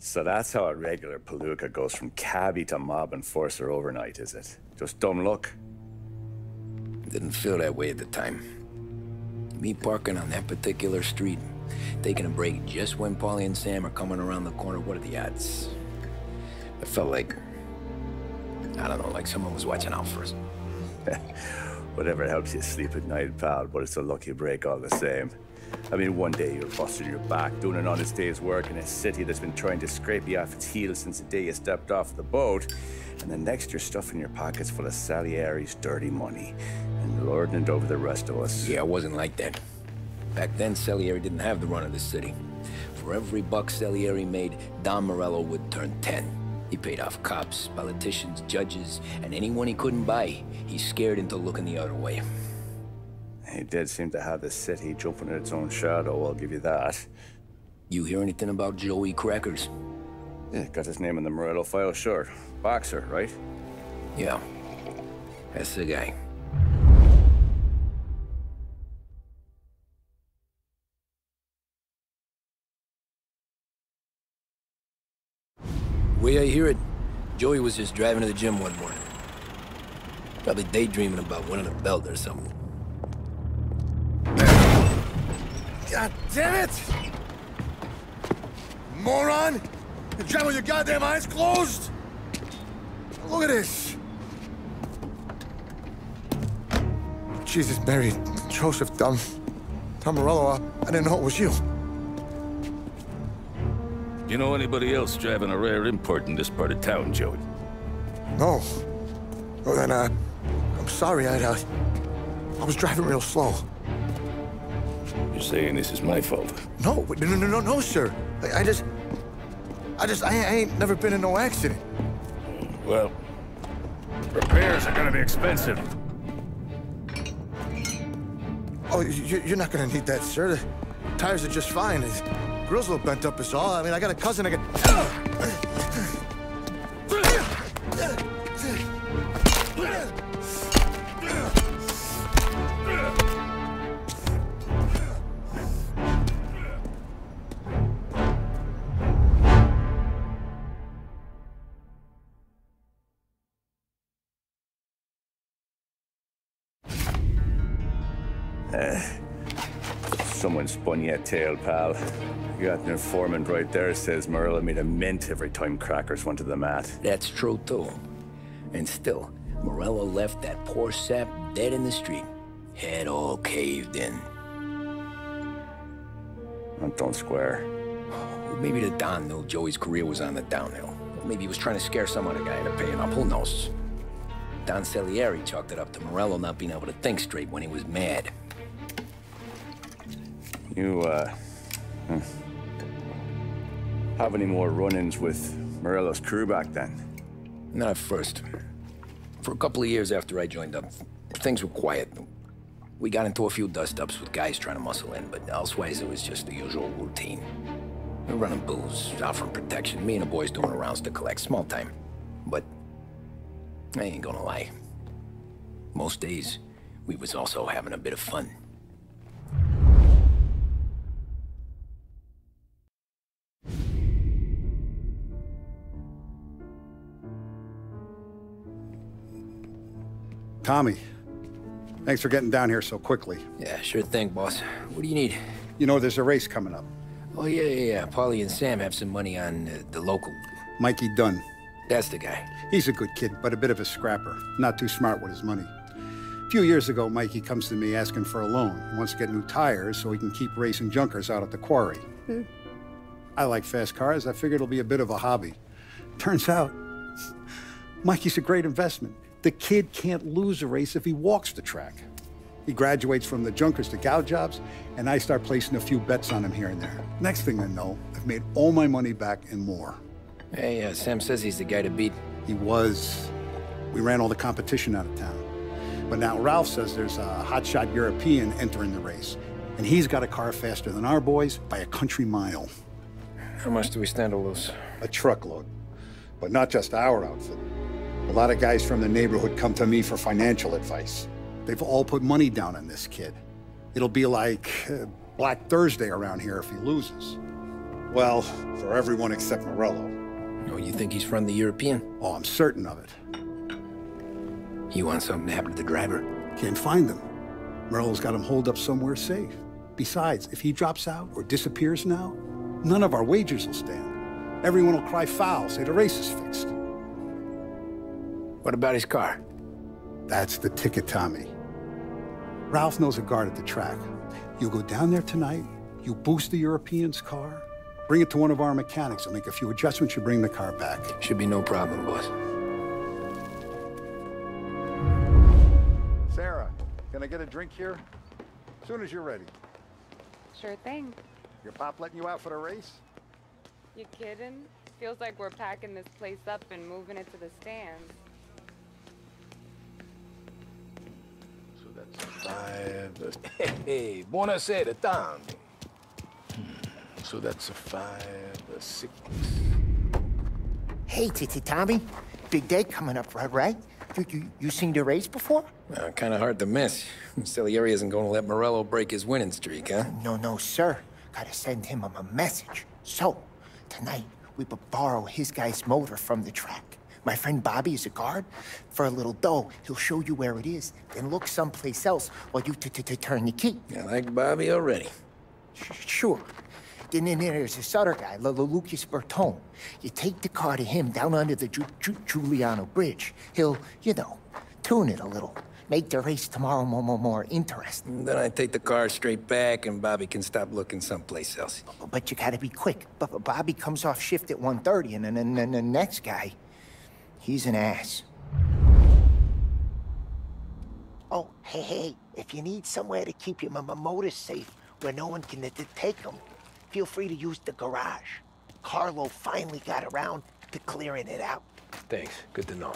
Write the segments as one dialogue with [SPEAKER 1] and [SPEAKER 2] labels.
[SPEAKER 1] So that's how a regular palooka goes from cabbie to mob enforcer overnight, is it? Just dumb luck?
[SPEAKER 2] Didn't feel that way at the time. Me parking on that particular street, taking a break just when Paulie and Sam are coming around the corner, what are the odds? It felt like, I don't know, like someone was watching out for us.
[SPEAKER 1] Whatever helps you sleep at night, pal, but it's a lucky break all the same. I mean, one day you're busting your back, doing an honest day's work in a city that's been trying to scrape you off its heels since the day you stepped off the boat, and the next you're stuffing your pockets full of Salieri's dirty money and lording it over the rest of us.
[SPEAKER 2] Yeah, it wasn't like that. Back then, Salieri didn't have the run of the city. For every buck Salieri made, Don Morello would turn 10. He paid off cops, politicians, judges, and anyone he couldn't buy, he scared into looking the other way.
[SPEAKER 1] He did seem to have the city jumping in its own shadow, I'll give you that.
[SPEAKER 2] You hear anything about Joey Crackers?
[SPEAKER 1] Yeah, got his name in the Morello file, sure. Boxer, right?
[SPEAKER 2] Yeah, that's the guy. The way I hear it, Joey was just driving to the gym one morning. Probably daydreaming about winning a belt or something.
[SPEAKER 3] God damn it! Moron! You're driving with your goddamn eyes closed? Look at this! Jesus, Mary, Joseph, Tom Morello, I didn't know it was you.
[SPEAKER 4] You know anybody else driving a rare import in this part of town, Joey?
[SPEAKER 3] No. Well then, I'm sorry, I was driving real slow.
[SPEAKER 4] You're saying this is my fault?
[SPEAKER 3] No, sir. I ain't never been in no accident.
[SPEAKER 4] Well, repairs are gonna be expensive.
[SPEAKER 3] Oh, you're not gonna need that, sir. The tires are just fine. The grill's a little bent up is all. I mean, I got a cousin I can...
[SPEAKER 1] Someone spun you a tail, pal. You got an informant right there says Morello made a mint every time Crackers went to the mat.
[SPEAKER 2] That's true, too. And still, Morello left that poor sap dead in the street. Head all caved in.
[SPEAKER 1] Don't square.
[SPEAKER 2] Well, maybe the Don knew Joey's career was on the downhill. Or maybe he was trying to scare some other guy into paying up. Who knows? Don Salieri chalked it up to Morello not being able to think straight when he was mad.
[SPEAKER 1] You, have any more run-ins with Morello's crew back then?
[SPEAKER 2] Not at first. For a couple of years after I joined up, things were quiet. We got into a few dust-ups with guys trying to muscle in, but elsewise it was just the usual routine. We're running booze, offering protection, me and the boys doing rounds to collect, small time. But I ain't gonna lie. Most days, we was also having a bit of fun.
[SPEAKER 5] Tommy, thanks for getting down here so quickly.
[SPEAKER 2] Yeah, sure thing, boss. What do you need?
[SPEAKER 5] You know, there's a race coming up.
[SPEAKER 2] Oh, yeah. Paulie and Sam have some money on the local.
[SPEAKER 5] Mikey Dunn.
[SPEAKER 2] That's the guy.
[SPEAKER 5] He's a good kid, but a bit of a scrapper. Not too smart with his money. A few years ago, Mikey comes to me asking for a loan. He wants to get new tires so he can keep racing junkers out at the quarry. I like fast cars. I figured it'll be a bit of a hobby. Turns out, Mikey's a great investment. The kid can't lose a race if he walks the track. He graduates from the junkers to gal jobs, and I start placing a few bets on him here and there. Next thing I know, I've made all my money back and more.
[SPEAKER 2] Hey, Sam says he's the guy to beat.
[SPEAKER 5] He was. We ran all the competition out of town. But now Ralph says there's a hotshot European entering the race, and he's got a car faster than our boys by a country mile.
[SPEAKER 2] How much do we stand to lose?
[SPEAKER 5] A truckload. But not just our outfit. A lot of guys from the neighborhood come to me for financial advice. They've all put money down on this kid. It'll be like Black Thursday around here if he loses. Well, for everyone except Morello.
[SPEAKER 2] Oh, you think he's from the European?
[SPEAKER 5] Oh, I'm certain of it.
[SPEAKER 2] You want something to happen to the driver?
[SPEAKER 5] Can't find him. Morello's got him holed up somewhere safe. Besides, if he drops out or disappears now, none of our wagers will stand. Everyone will cry foul, say the race is fixed.
[SPEAKER 2] What about his car?
[SPEAKER 5] That's the ticket, Tommy. Ralph knows a guard at the track. You go down there tonight, you boost the European's car, bring it to one of our mechanics, and make a few adjustments, you bring the car back.
[SPEAKER 2] Should be no problem, boss.
[SPEAKER 5] Sarah, can I get a drink here? As soon as you're ready.
[SPEAKER 6] Sure thing.
[SPEAKER 5] Your pop letting you out for the race?
[SPEAKER 6] You kidding? Feels like we're packing this place up and moving it to the stands.
[SPEAKER 4] So that's 5. Hey, buonasera, Tom. So that's a 5, a 6.
[SPEAKER 7] Hey, Tommy. Big day coming up, right? You seen the race before?
[SPEAKER 2] Kind of hard to miss. Salieri isn't going to let Morello break his winning streak, huh?
[SPEAKER 7] No, sir. Gotta send him a message. So, tonight, we borrow his guy's motor from the track. My friend Bobby is a guard. For a little dough, he'll show you where it is, then look someplace else while you turn the key.
[SPEAKER 2] I like Bobby already.
[SPEAKER 7] Sure. Then there's this other guy, Lucas Bertone. You take the car to him down under the Giuliano Bridge. He'll, tune it a little. Make the race tomorrow more interesting.
[SPEAKER 2] Then I take the car straight back and Bobby can stop looking someplace else.
[SPEAKER 7] But you gotta be quick. But Bobby comes off shift at 1:30, and then the next guy, he's an ass. Oh, hey, if you need somewhere to keep your motor safe where no one can take them, feel free to use the garage. Carlo finally got around to clearing it out.
[SPEAKER 2] Thanks. Good to know.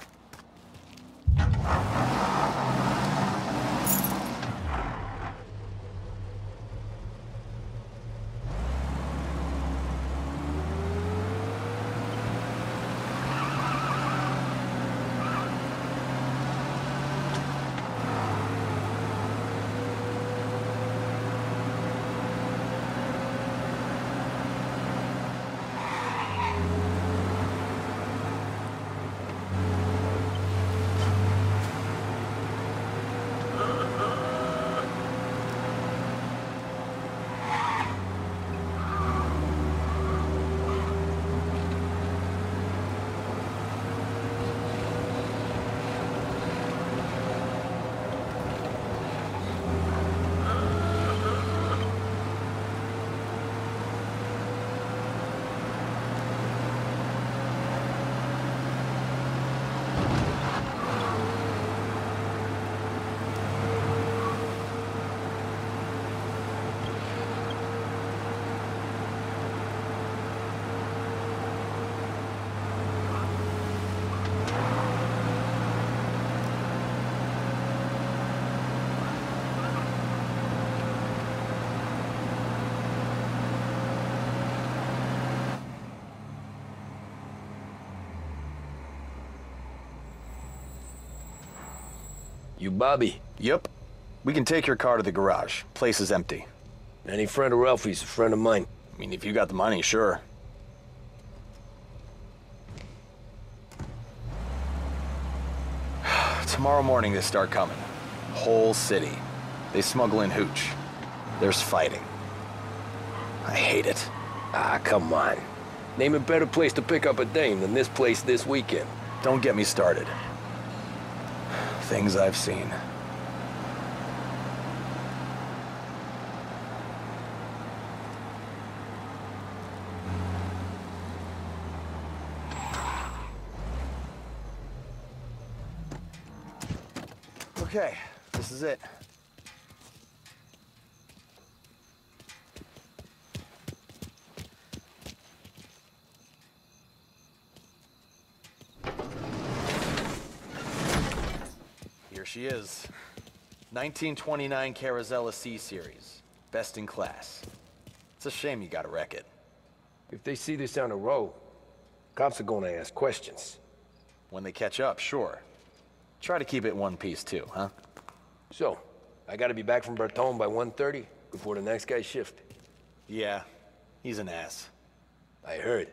[SPEAKER 2] You Bobby?
[SPEAKER 8] Yep. We can take your car to the garage. Place is empty.
[SPEAKER 2] Any friend of Ralphie's a friend of mine.
[SPEAKER 8] I mean, if you got the money, sure. Tomorrow morning they start coming. Whole city. They smuggle in hooch. There's fighting. I hate it.
[SPEAKER 2] Ah, come on. Name a better place to pick up a dame than this place this weekend.
[SPEAKER 8] Don't get me started. Things I've seen. Okay, this is it. Here she is. 1929 Carazella C-Series. Best in class. It's a shame you gotta wreck it.
[SPEAKER 2] If they see this on the road, cops are gonna ask questions.
[SPEAKER 8] When they catch up, sure. Try to keep it one piece too, huh?
[SPEAKER 2] So, I gotta be back from Bertone by 1:30 before the next guy's shift.
[SPEAKER 8] Yeah, he's an ass.
[SPEAKER 2] I heard.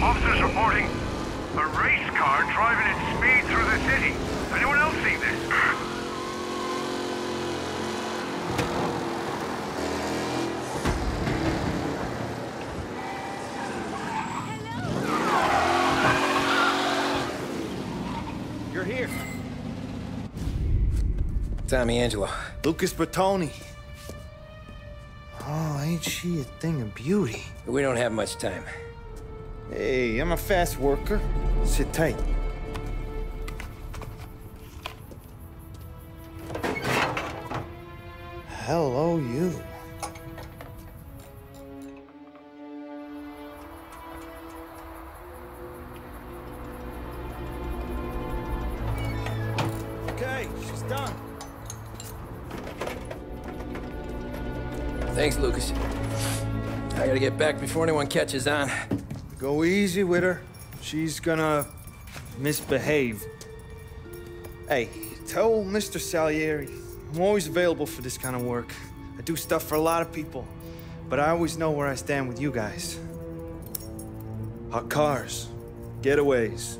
[SPEAKER 9] Officers reporting a race car driving at speed through the city. Anyone else see this?
[SPEAKER 10] You're here.
[SPEAKER 2] Tommy Angelo.
[SPEAKER 10] Lucas Bertoni. Oh, ain't she a thing of beauty?
[SPEAKER 2] We don't have much time.
[SPEAKER 10] Hey, I'm a fast worker. Sit tight. Hello, you. Okay, she's done.
[SPEAKER 2] Thanks, Lucas. I gotta get back before anyone catches on.
[SPEAKER 10] Go easy with her. She's gonna misbehave. Hey, tell Mr. Salieri I'm always available for this kind of work. I do stuff for a lot of people, but I always know where I stand with you guys. Hot cars, getaways,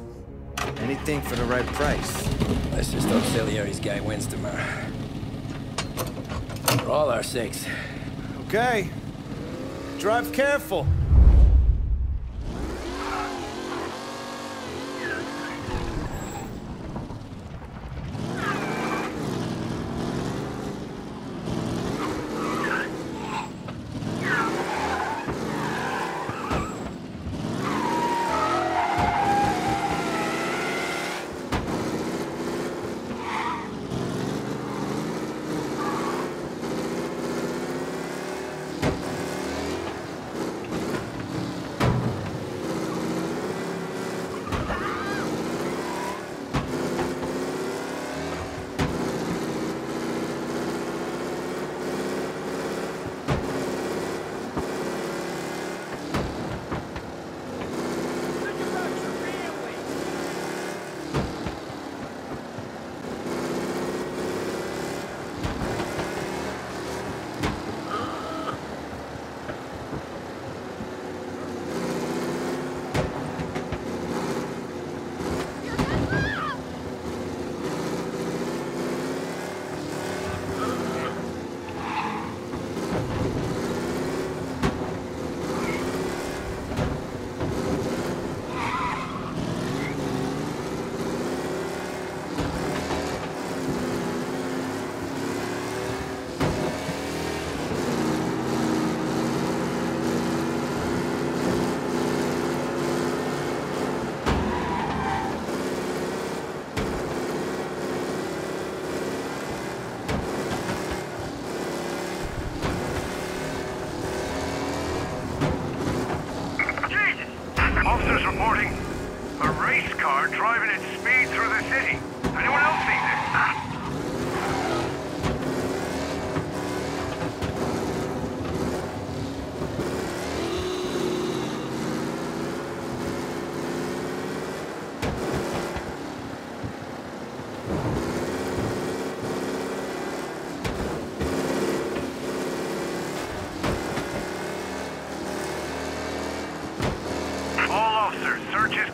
[SPEAKER 10] anything for the right price.
[SPEAKER 2] Let's just hope Salieri's guy wins tomorrow. For all our sakes.
[SPEAKER 10] Okay. Drive careful.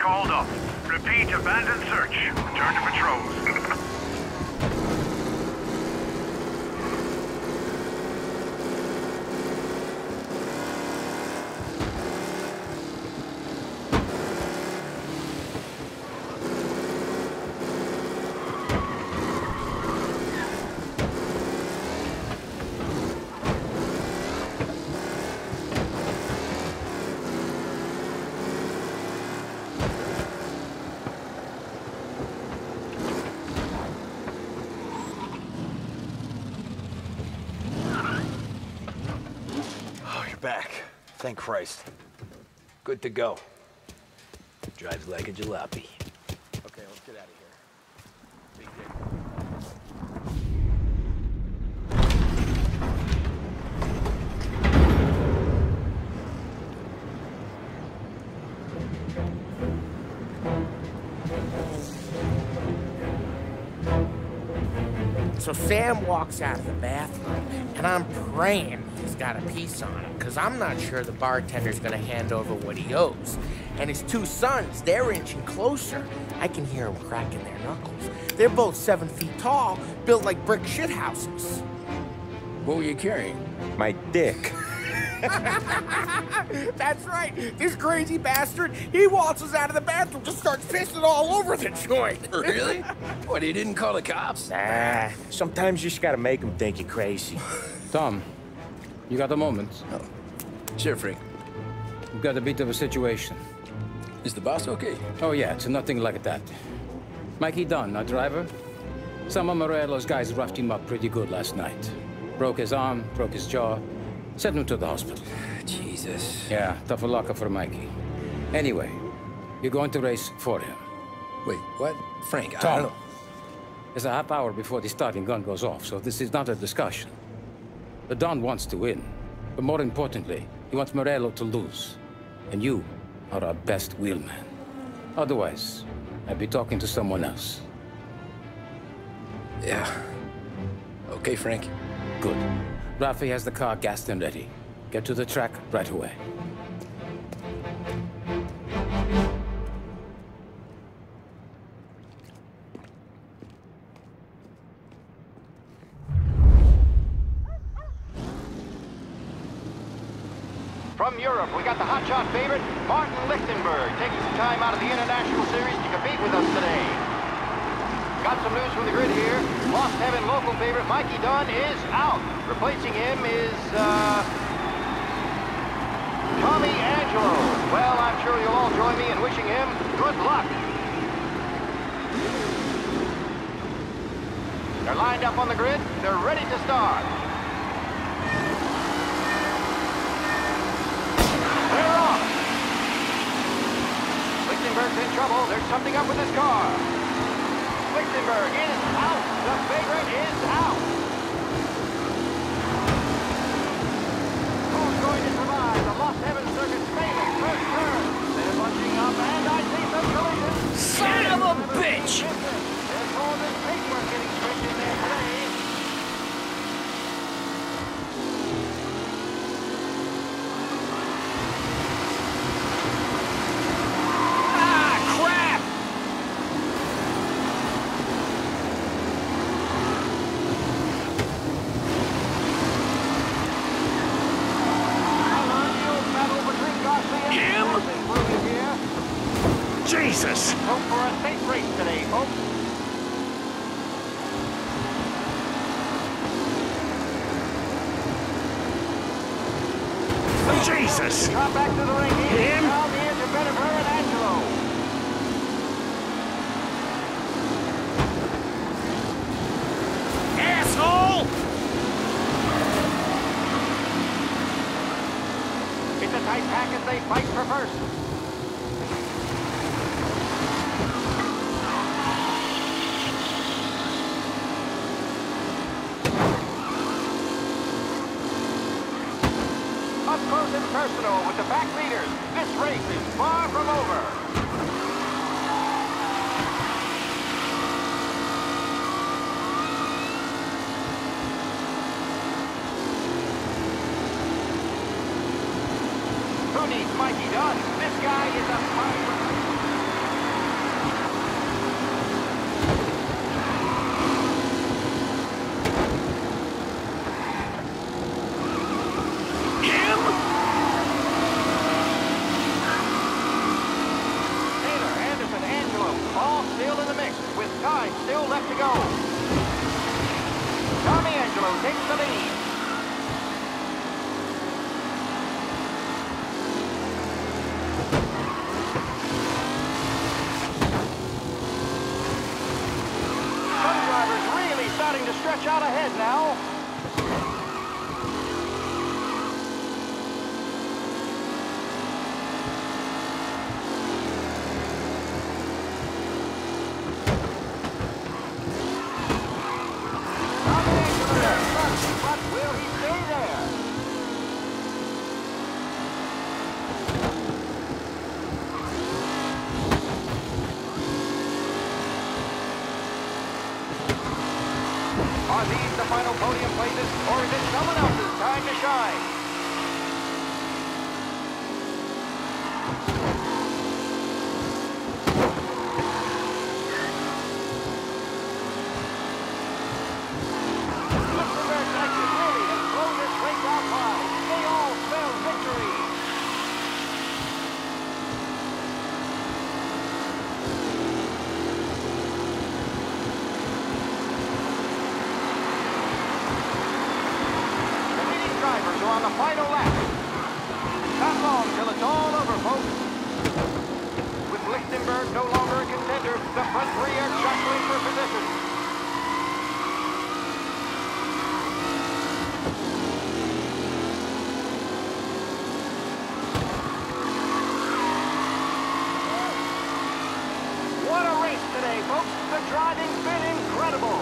[SPEAKER 9] called off. Repeat, abandon search. Return to patrols.
[SPEAKER 8] Back. Thank Christ.
[SPEAKER 2] Good to go. Drives like a jalopy.
[SPEAKER 8] Okay, let's get out of here. Big
[SPEAKER 7] So Sam walks out of the bathroom, and I'm praying he's got a piece on him, because I'm not sure the bartender's gonna hand over what he owes. And his two sons, they're inching closer. I can hear them cracking their knuckles. They're both 7 feet tall, built like brick shithouses.
[SPEAKER 2] What were you carrying?
[SPEAKER 11] My dick.
[SPEAKER 7] That's right. This crazy bastard, he waltzes out of the bathroom, just starts pissing all over the joint.
[SPEAKER 2] Really? What, he didn't call the cops?
[SPEAKER 11] Nah, sometimes you just gotta make them think you're crazy.
[SPEAKER 12] Tom, you got a moment?
[SPEAKER 2] Oh. Sure, Frank.
[SPEAKER 12] We've got a bit of a situation.
[SPEAKER 2] Is the boss okay?
[SPEAKER 12] Oh, yeah, it's nothing like that. Mikey Dunn, our driver. Some of Morello's guys roughed him up pretty good last night. Broke his arm, broke his jaw. Sent him to the hospital.
[SPEAKER 2] Jesus.
[SPEAKER 12] Yeah, tougher luck for Mikey. Anyway, you're going to race for him.
[SPEAKER 2] Wait, what? Frank,
[SPEAKER 12] Tom,
[SPEAKER 2] I don't know.
[SPEAKER 12] It's a half hour before the starting gun goes off, so this is not a discussion. The Don wants to win, but more importantly, he wants Morello to lose. And you are our best wheelman. Otherwise, I'd be talking to someone else.
[SPEAKER 2] Yeah. Okay, Frank.
[SPEAKER 12] Good. Rafi has the car gassed and ready. Get to the track right away.
[SPEAKER 13] From Europe, we got the hotshot favorite, Martin Lichtenberg, taking some time out of the International Series to compete with us today. Got some news from the grid here. Lost Heaven local favorite Mikey Dunn is out. Replacing him is, Tommy Angelo. Well, I'm sure you'll all join me in wishing him good luck. They're lined up on the grid. They're ready to start. They're off. Lichtenberg's in trouble. There's something up with his car. Lichtenberg is out. The favorite is out. Who's going to survive the Lost Heaven Circuit's famous first turn? They're bunching up, and I see some collisions.
[SPEAKER 2] Son of a bitch!
[SPEAKER 13] There's more than paintwork getting stretched in there today.
[SPEAKER 9] Jesus!
[SPEAKER 13] Hope for a safe race today, folks.
[SPEAKER 9] Jesus!
[SPEAKER 13] Drop back to the ring.
[SPEAKER 9] Him?
[SPEAKER 13] Down the edge of Bennifer and Angelo.
[SPEAKER 9] Asshole!
[SPEAKER 13] It's a tight pack as they fight for first. Up close and personal with the back leaders. This race is far from over. Who needs Mikey Dunn? This guy is a pirate. speed. Some drivers really starting to stretch out ahead now. But will he stay there? Are these the final podium places, or is it someone else's time to shine? Luxembourg's exit really has blown this race out wide. They all spell victory. The leading drivers are on the final lap. Not long till it's all over, folks. With Lichtenberg no longer a contender, the front three are jostling for position. What a race today, folks. The driving's been incredible.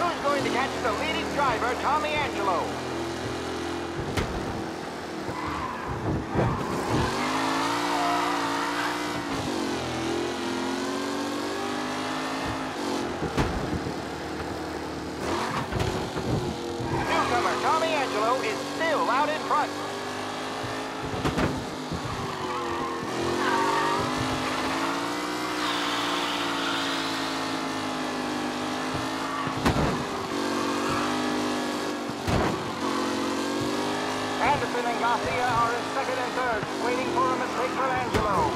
[SPEAKER 13] Who's going to catch the leading driver, Tommy Angelo? Newcomer Tommy Angelo is still out in front. Anderson and Garcia are in second and third, waiting for a mistake from Angelo.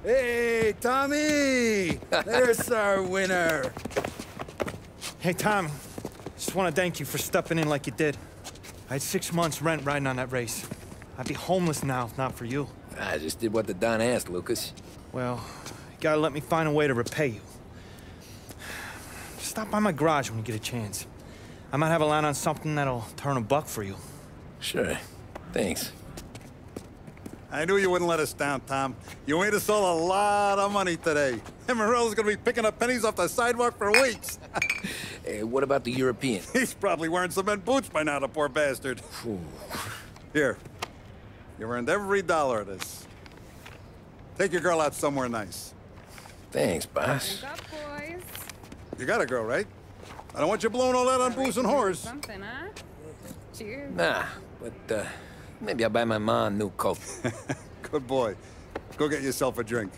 [SPEAKER 14] Hey, Tommy! There's our winner.
[SPEAKER 10] Hey, Tommy. Just want to thank you for stepping in like you did. I had 6 months rent riding on that race. I'd be homeless now if not for you.
[SPEAKER 2] I just did what the Don asked, Lucas.
[SPEAKER 10] Well, you gotta let me find a way to repay you. Stop by my garage when you get a chance. I might have a line on something that'll turn $1 for you.
[SPEAKER 2] Sure. Thanks.
[SPEAKER 5] I knew you wouldn't let us down, Tom. You made us all a lot of money today. And Morello's gonna be picking up pennies off the sidewalk for weeks.
[SPEAKER 2] Hey, what about the European?
[SPEAKER 5] He's probably wearing cement boots by now, the poor bastard. Here. You earned every dollar of this. Take your girl out somewhere nice.
[SPEAKER 2] Thanch, boss.
[SPEAKER 6] Wake up, boys.
[SPEAKER 5] You got a girl, right? I don't want you blowing all that on booze and whores.
[SPEAKER 6] Something, huh? Cheers.
[SPEAKER 2] Nah, but, maybe I'll buy my ma a new coat.
[SPEAKER 5] Good boy. Go get yourself a drink.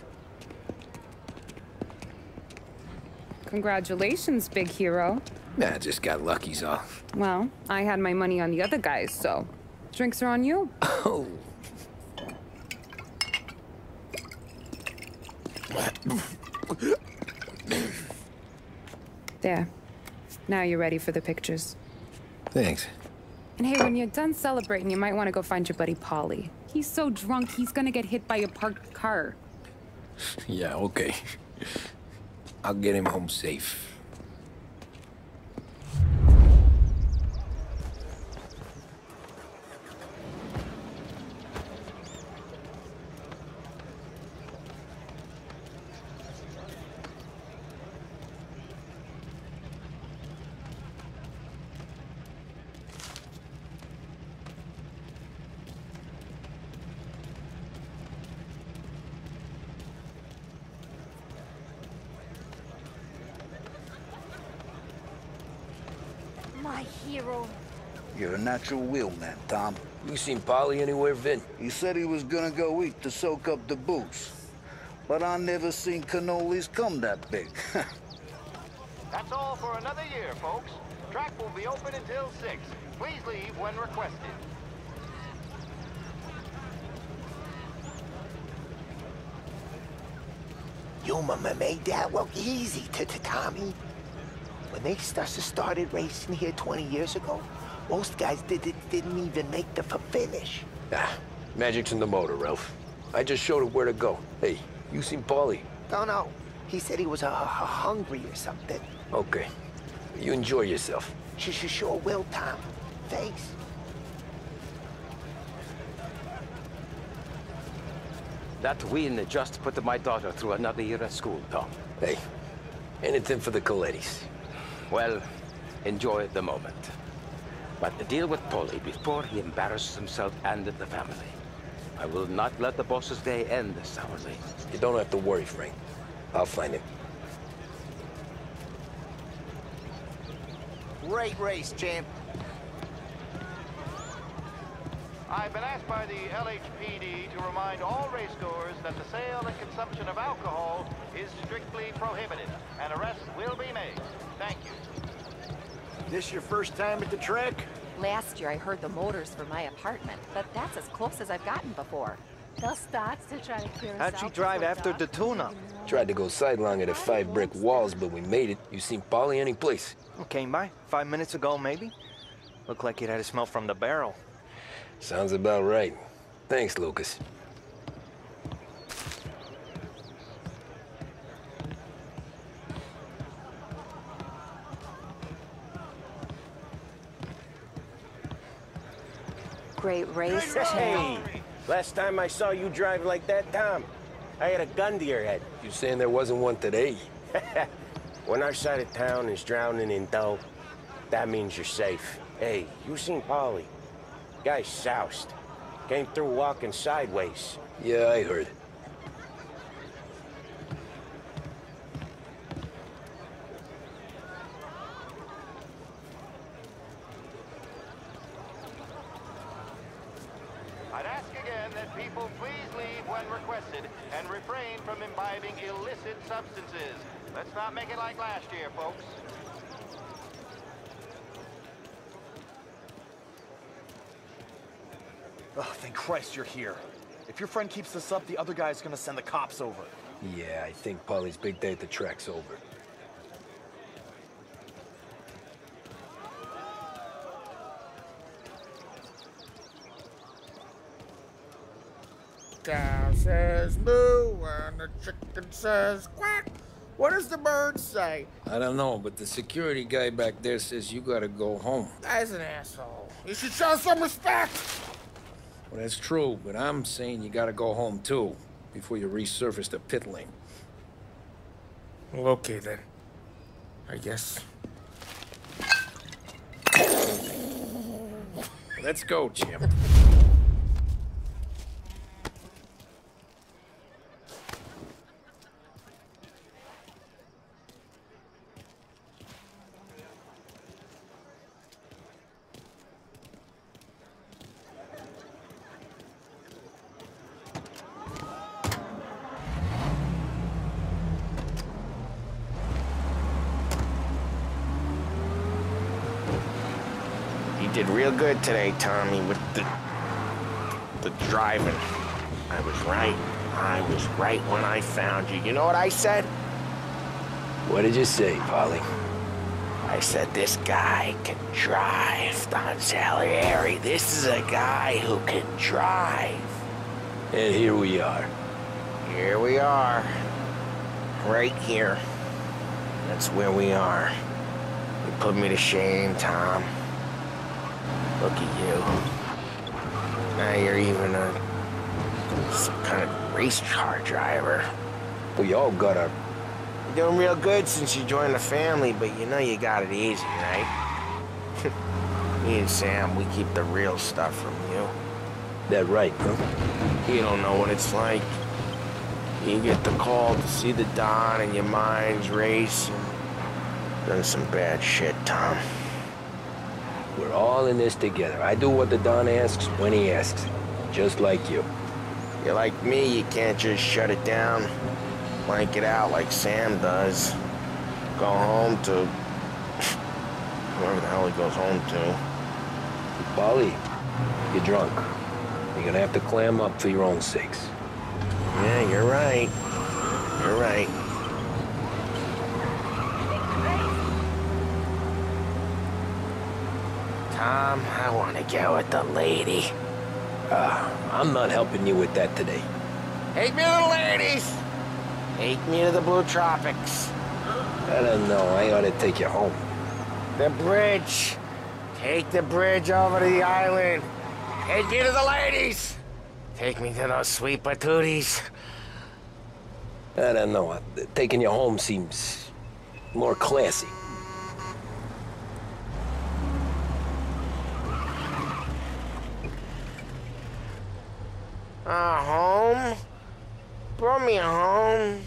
[SPEAKER 6] Congratulations, big hero.
[SPEAKER 2] Nah, just got lucky's all.
[SPEAKER 6] Well, I had my money on the other guys, so drinks are on you.
[SPEAKER 2] Oh.
[SPEAKER 6] There. Now you're ready for the pictures.
[SPEAKER 2] Thanks.
[SPEAKER 6] And hey, when you're done celebrating, you might want to go find your buddy Polly. He's so drunk, he's gonna get hit by a parked car.
[SPEAKER 2] Yeah, okay. I'll get him home safe.
[SPEAKER 15] my hero.
[SPEAKER 16] You're a natural wheelman, Tom.
[SPEAKER 2] You seen Polly anywhere, Vin?
[SPEAKER 16] He said he was gonna go eat to soak up the booze. But I never seen cannolis come that big.
[SPEAKER 13] That's all for another year, folks. Track will be open until 6. Please leave when requested.
[SPEAKER 7] Your mama made that look easy to Tommy. When they started racing here 20 years ago, most guys didn't even make the finish.
[SPEAKER 2] Ah, magic's in the motor, Ralph. I just showed it where to go. Hey, you seen Paulie?
[SPEAKER 7] No. He said he was hungry or something.
[SPEAKER 2] Okay. You enjoy yourself.
[SPEAKER 7] Sure will, Tom. Thanks.
[SPEAKER 12] That win just put my daughter through another year at school, Tom.
[SPEAKER 2] Hey, anything for the Colettis.
[SPEAKER 12] Well, enjoy the moment. But deal with Polly before he embarrasses himself and the family. I will not let the boss's day end sourly.
[SPEAKER 2] You don't have to worry, Frank. I'll find him.
[SPEAKER 13] Great race, champ. I've been asked by the LHPD to remind all racegoers that the sale and consumption of alcohol is strictly prohibited, and arrests will be made. Thank you.
[SPEAKER 11] This your first time at the track?
[SPEAKER 17] Last year I heard the motors for my apartment, but that's as close as I've gotten before.
[SPEAKER 15] They'll start to try to clear us out.
[SPEAKER 10] How'd you drive after the tune-up?
[SPEAKER 2] Tried to go sidelong at the 5 brick walls, but we made it. You seen Polly any place?
[SPEAKER 10] Came by 5 minutes ago, maybe. Looked like it had a smell from the barrel.
[SPEAKER 2] Sounds about right. Thanks, Lucas.
[SPEAKER 17] Great race,
[SPEAKER 11] Hey! Last time I saw you drive like that, Tom, I had a gun to your head.
[SPEAKER 2] You saying there wasn't one today?
[SPEAKER 11] When our side of town is drowning in dough, that means you're safe. Hey, you seen Polly? Guy's soused. Came through walking sideways.
[SPEAKER 2] Yeah, I heard.
[SPEAKER 13] I'd ask again that people please leave when requested and refrain from imbibing illicit substances. Let's not make it like last year, folks.
[SPEAKER 8] Oh, thank Christ you're here. If your friend keeps this up, the other guy's gonna send the cops over.
[SPEAKER 2] Yeah, I think Polly's big day at the track's over.
[SPEAKER 14] Cow says moo and the chicken says quack. What does the bird say?
[SPEAKER 2] I don't know, but the security guy back there says you gotta go home.
[SPEAKER 14] Guy's an asshole. You should show some respect.
[SPEAKER 2] Well, that's true, but I'm saying you gotta go home too, before you resurface the pit lane.
[SPEAKER 14] Well, okay then. I guess.
[SPEAKER 2] Let's go, champ.
[SPEAKER 11] You did real good today, Tommy, with the driving. I was right. I was right when I found you. You know what I said?
[SPEAKER 2] What did you say, Polly?
[SPEAKER 11] I said, this guy can drive, Don Salieri. This is a guy who can drive.
[SPEAKER 2] And here we are.
[SPEAKER 11] Here we are. Right here. That's where we are. You put me to shame, Tom. Look at you. Now you're even some kind of race car driver.
[SPEAKER 2] We all got our...
[SPEAKER 11] You're doing real good since you joined the family, but you know you got it easy, right? Me and Sam, we keep the real stuff from you.
[SPEAKER 2] That right, huh?
[SPEAKER 11] You don't know what it's like. You get the call to see the Don and your mind's racing. Done some bad shit, Tom.
[SPEAKER 2] We're all in this together. I do what the Don asks when he asks. Just like you.
[SPEAKER 11] You're like me, you can't just shut it down, blank it out like Sam does. Go home to... whoever the hell he goes home to.
[SPEAKER 2] Polly, you're drunk. You're gonna have to clam up for your own sakes.
[SPEAKER 11] Yeah, you're right. You're right. Tom, I want to go with the lady.
[SPEAKER 2] I'm not helping you with that today.
[SPEAKER 11] Take me to the ladies! Take me to the Blue Tropics.
[SPEAKER 2] I don't know. I ought to take you home.
[SPEAKER 11] The bridge. Take the bridge over to the island. Take me to the ladies. Take me to those sweet patooties.
[SPEAKER 2] I don't know. Taking you home seems more classy.
[SPEAKER 11] Home? Brought me home.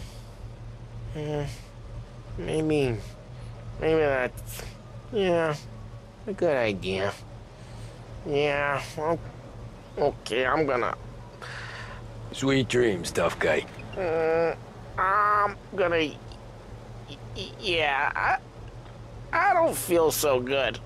[SPEAKER 11] Maybe that's, yeah, a good idea. Yeah, well, okay, I'm gonna...
[SPEAKER 2] Sweet dreams, tough guy.
[SPEAKER 11] I'm gonna... yeah, I don't feel so good.